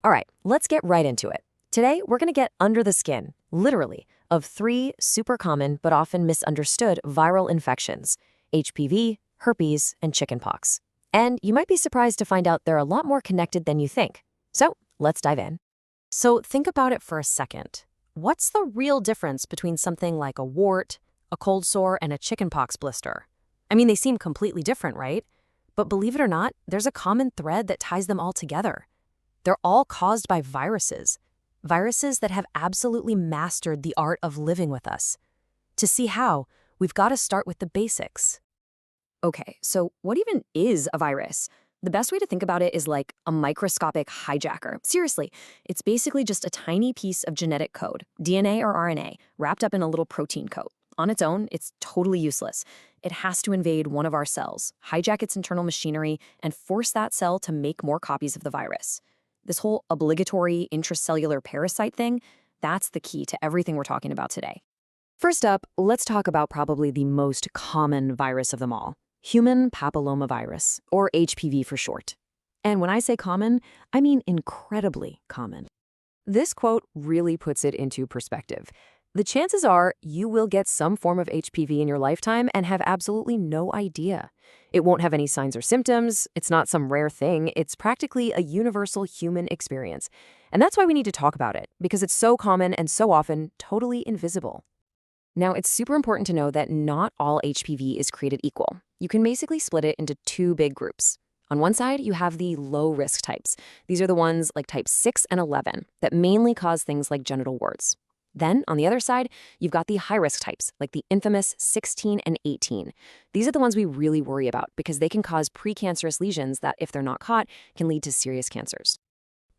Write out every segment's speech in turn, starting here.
All right, let's get right into it. Today, we're going to get under the skin, literally, of three super common but often misunderstood viral infections: HPV, herpes, and chickenpox. And you might be surprised to find out they're a lot more connected than you think. So, let's dive in. So, think about it for a second. What's the real difference between something like a wart, a cold sore, and a chickenpox blister? I mean, they seem completely different, right? But believe it or not, there's a common thread that ties them all together. They're all caused by viruses. Viruses that have absolutely mastered the art of living with us. To see how, we've got to start with the basics. Okay, so what even is a virus? The best way to think about it is like a microscopic hijacker. Seriously, it's basically just a tiny piece of genetic code, DNA or RNA, wrapped up in a little protein coat. On its own, it's totally useless. It has to invade one of our cells, hijack its internal machinery, and force that cell to make more copies of the virus. This whole obligatory intracellular parasite thing, that's the key to everything we're talking about today. First up, let's talk about probably the most common virus of them all, human papillomavirus, or HPV for short. And when I say common, I mean incredibly common. This quote really puts it into perspective. The chances are you will get some form of HPV in your lifetime and have absolutely no idea. It won't have any signs or symptoms. It's not some rare thing. It's practically a universal human experience. And that's why we need to talk about it, because it's so common and so often totally invisible. Now, it's super important to know that not all HPV is created equal. You can basically split it into two big groups. On one side, you have the low-risk types. These are the ones like type 6 and 11 that mainly cause things like genital warts. Then, on the other side, you've got the high-risk types, like the infamous 16 and 18. These are the ones we really worry about because they can cause precancerous lesions that, if they're not caught, can lead to serious cancers.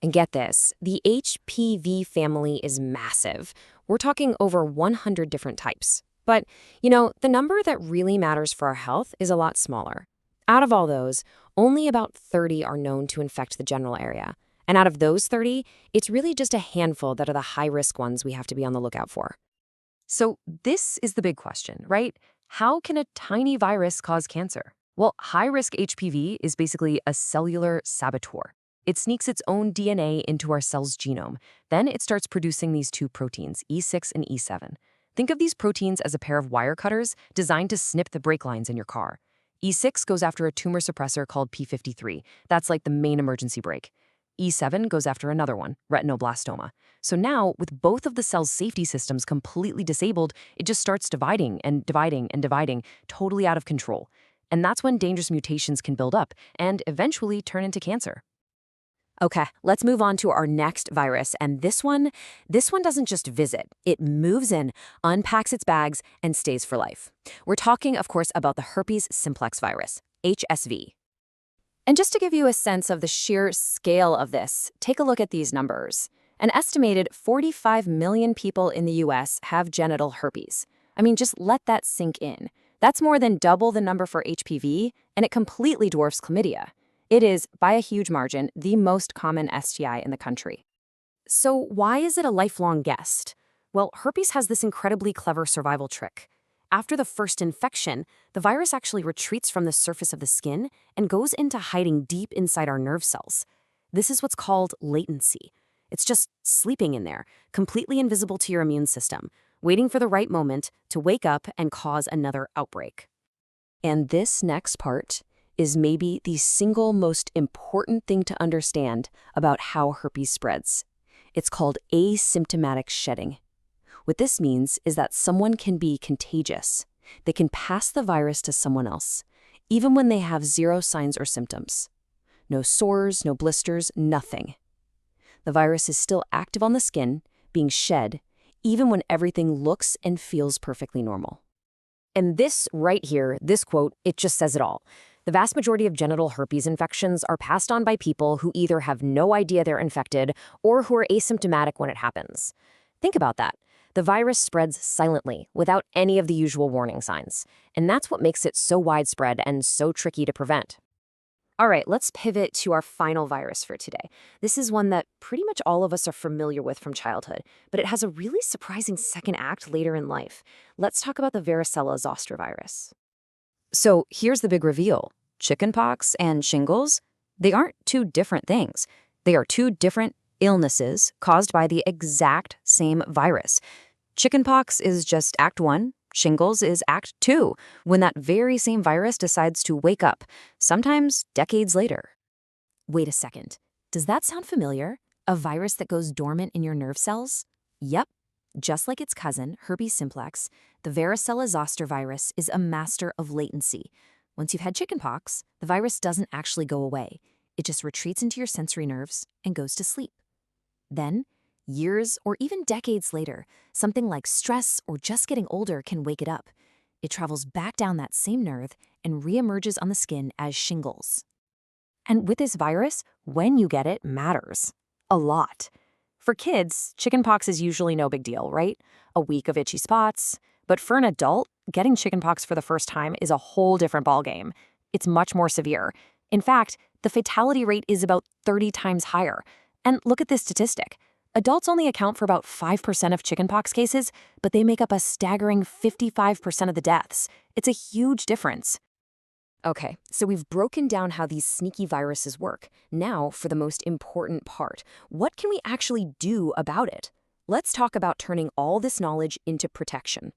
And get this, the HPV family is massive. We're talking over 100 different types. But, the number that really matters for our health is a lot smaller. Out of all those, only about 30 are known to infect the general area. And out of those 30, it's really just a handful that are the high-risk ones we have to be on the lookout for. So this is the big question, right? How can a tiny virus cause cancer? Well, high-risk HPV is basically a cellular saboteur. It sneaks its own DNA into our cell's genome. Then it starts producing these two proteins, E6 and E7. Think of these proteins as a pair of wire cutters designed to snip the brake lines in your car. E6 goes after a tumor suppressor called P53. That's like the main emergency brake. E7 goes after another one, retinoblastoma. So now, with both of the cell's safety systems completely disabled, it just starts dividing and dividing and dividing, totally out of control. And that's when dangerous mutations can build up and eventually turn into cancer. Okay, let's move on to our next virus. And this one doesn't just visit. It moves in, unpacks its bags, and stays for life. We're talking, of course, about the herpes simplex virus, HSV. And just to give you a sense of the sheer scale of this, take a look at these numbers. An estimated 45 million people in the US have genital herpes. I mean, just let that sink in. That's more than double the number for HPV, and it completely dwarfs chlamydia. It is, by a huge margin, the most common STI in the country. So why is it a lifelong guest? Well, herpes has this incredibly clever survival trick. After the first infection, the virus actually retreats from the surface of the skin and goes into hiding deep inside our nerve cells. This is what's called latency. It's just sleeping in there, completely invisible to your immune system, waiting for the right moment to wake up and cause another outbreak. And this next part is maybe the single most important thing to understand about how herpes spreads. It's called asymptomatic shedding. What this means is that someone can be contagious. They can pass the virus to someone else, even when they have zero signs or symptoms. No sores, no blisters, nothing. The virus is still active on the skin, being shed, even when everything looks and feels perfectly normal. And this right here, this quote, it just says it all. The vast majority of genital herpes infections are passed on by people who either have no idea they're infected or who are asymptomatic when it happens. Think about that. The virus spreads silently, without any of the usual warning signs. And that's what makes it so widespread and so tricky to prevent. All right, let's pivot to our final virus for today. This is one that pretty much all of us are familiar with from childhood, but it has a really surprising second act later in life. Let's talk about the varicella zoster virus. So here's the big reveal. Chickenpox and shingles, they aren't two different things. They are two different, illnesses caused by the exact same virus. Chickenpox is just Act 1, shingles is Act 2, when that very same virus decides to wake up, sometimes decades later. Wait a second. Does that sound familiar? A virus that goes dormant in your nerve cells? Yep. Just like its cousin, herpes simplex, the varicella zoster virus is a master of latency. Once you've had chickenpox, the virus doesn't actually go away. It just retreats into your sensory nerves and goes to sleep. Then, years or even decades later, something like stress or just getting older can wake it up. It travels back down that same nerve and reemerges on the skin as shingles. And with this virus, when you get it matters. A lot. For kids, chickenpox is usually no big deal, right? A week of itchy spots. But for an adult, getting chickenpox for the first time is a whole different ballgame. It's much more severe. In fact, the fatality rate is about 30 times higher. And look at this statistic. Adults only account for about 5% of chickenpox cases, but they make up a staggering 55% of the deaths. It's a huge difference. Okay, so we've broken down how these sneaky viruses work. Now for the most important part. What can we actually do about it? Let's talk about turning all this knowledge into protection.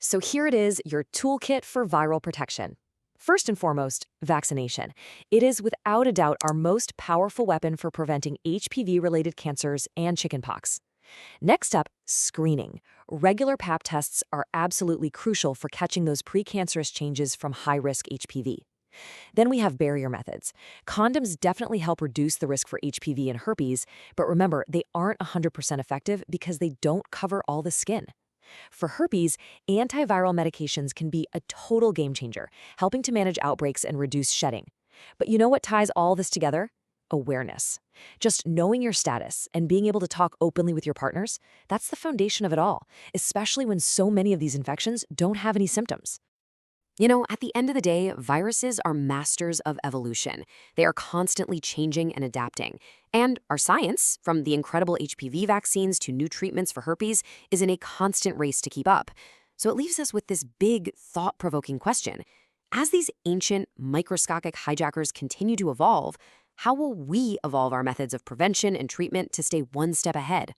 So here it is, your toolkit for viral protection. First and foremost, vaccination. It is without a doubt our most powerful weapon for preventing HPV-related cancers and chickenpox. Next up, screening. Regular pap tests are absolutely crucial for catching those precancerous changes from high-risk HPV. Then we have barrier methods. Condoms definitely help reduce the risk for HPV and herpes, but remember, they aren't 100% effective because they don't cover all the skin. For herpes, antiviral medications can be a total game changer, helping to manage outbreaks and reduce shedding. But you know what ties all this together? Awareness. Just knowing your status and being able to talk openly with your partners, that's the foundation of it all, especially when so many of these infections don't have any symptoms. You know, at the end of the day, viruses are masters of evolution. They are constantly changing and adapting. And our science, from the incredible HPV vaccines to new treatments for herpes, is in a constant race to keep up. So it leaves us with this big, thought-provoking question. As these ancient, microscopic hijackers continue to evolve, how will we evolve our methods of prevention and treatment to stay one step ahead?